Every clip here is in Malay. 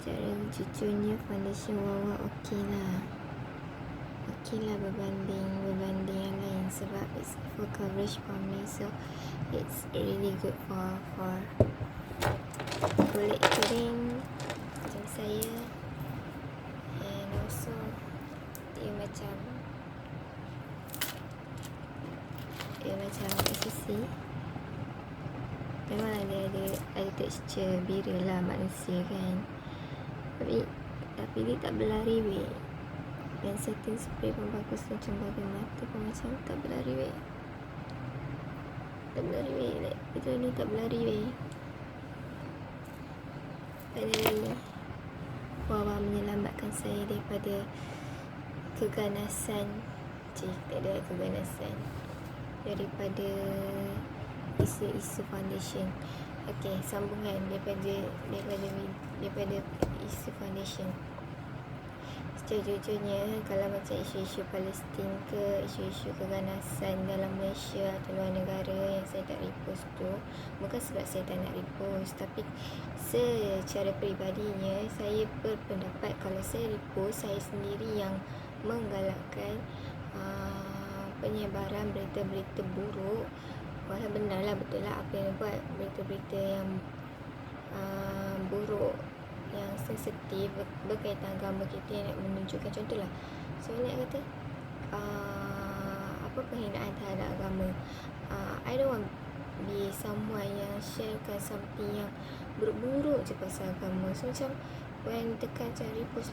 Cara jujurnya foundation Wawa okey lah berbanding yang lain, sebab it's full coverage for me, so it's really good for kulit kering macam saya. And also dia macam SCC. Memanglah dia ada tekstur biru lah manusia kan, tapi dia tak berlari weh. Dan setting spray pun bagus, macam bagai mata pun macam tak berlari weh. Like, betul ni tak berlari weh. Finally Wawa menyelamatkan saya daripada keganasan. Tak ada keganasan, daripada isu foundation. Okay, sambungan daripada isu foundation. Sejujurnya, kalau macam isu-isu Palestin ke, isu-isu keganasan dalam Malaysia atau luar negara yang saya tak repost tu, bukan sebab saya tak nak repost, tapi secara peribadinya saya berpendapat kalau saya repost, saya sendiri yang menggalakkan penyebaran berita-berita buruk. Walau benarlah, betul lah apa yang buat, berita-berita yang buruk, yang sensitif berkaitan agama kita, yang nak menunjukkan, contohlah saya nak kata penghinaan terhadap agama. I don't want be someone yang sharekan something yang buruk-buruk je pasal agama. So macam when tekan macam repost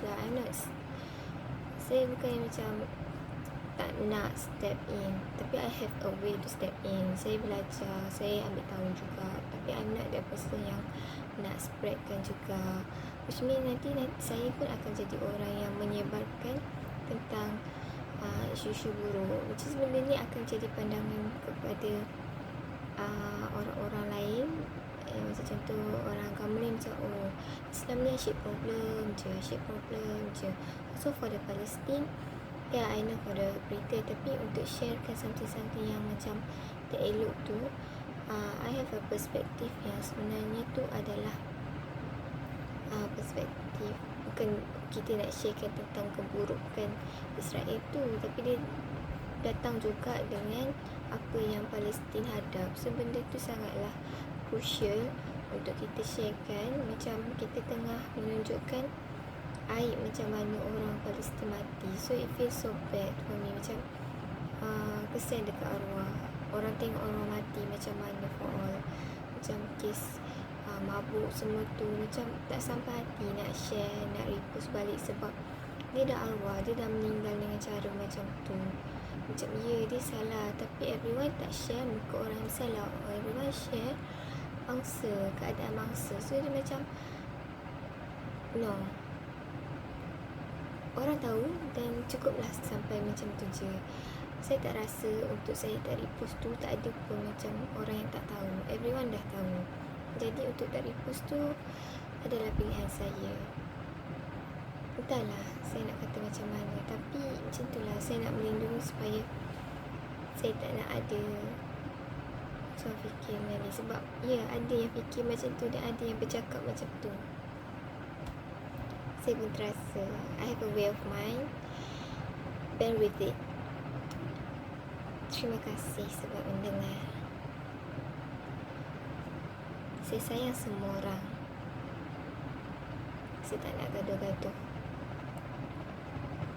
lah, I'm not, saya bukan macam tak nak step in, tapi I have a way to step in. Saya belajar, saya ambil tahu juga, tapi I'm not that person yang nak spreadkan juga, which means nanti saya pun akan jadi orang yang menyebarkan tentang isu-isu buruk, which is benda ni akan jadi pandangan kepada orang-orang lain. Macam contoh orang agama lain macam, oh Islam ni asyik problem je. So for the Palestine, I know for the berita, tapi untuk sharekan something yang macam tak elok tu, I have a perspektif yang sebenarnya tu adalah perspektif, bukan kita nak sharekan tentang keburukan Israel tu, tapi dia datang juga dengan apa yang Palestin hadap. So benda tu sangatlah crucial untuk kita sharekan. Macam kita tengah menunjukkan aib macam mana orang Palestin mati, so it feels so bad for me. Macam kesian dekat arwah. Orang tengok orang mati macam mana for all, macam kes mabuk semua tu, macam tak sampai hati nak share, nak repost balik, sebab dia dah arwah, dia dah meninggal dengan cara macam tu. Macam dia salah, tapi everyone tak share muka orang yang salah, everyone share keadaan mangsa. So dia macam no, orang tahu dan cukuplah sampai macam tu je. Saya tak rasa untuk saya tak repost tu tak ada pun macam orang yang tak tahu, everyone dah tahu. Jadi untuk tak repost tu adalah pilihan saya. Entahlah saya nak kata macam mana, tapi macam tu lah, saya nak melindungi supaya saya tak nak ada orang fikir lagi. Sebab ada yang fikir macam tu dan ada yang bercakap macam tu. Saya pun terasa I have a way of mind, bear with it. Terima kasih sebab mendengar. Saya sayang semua orang. Saya tak nak gaduh-gaduh.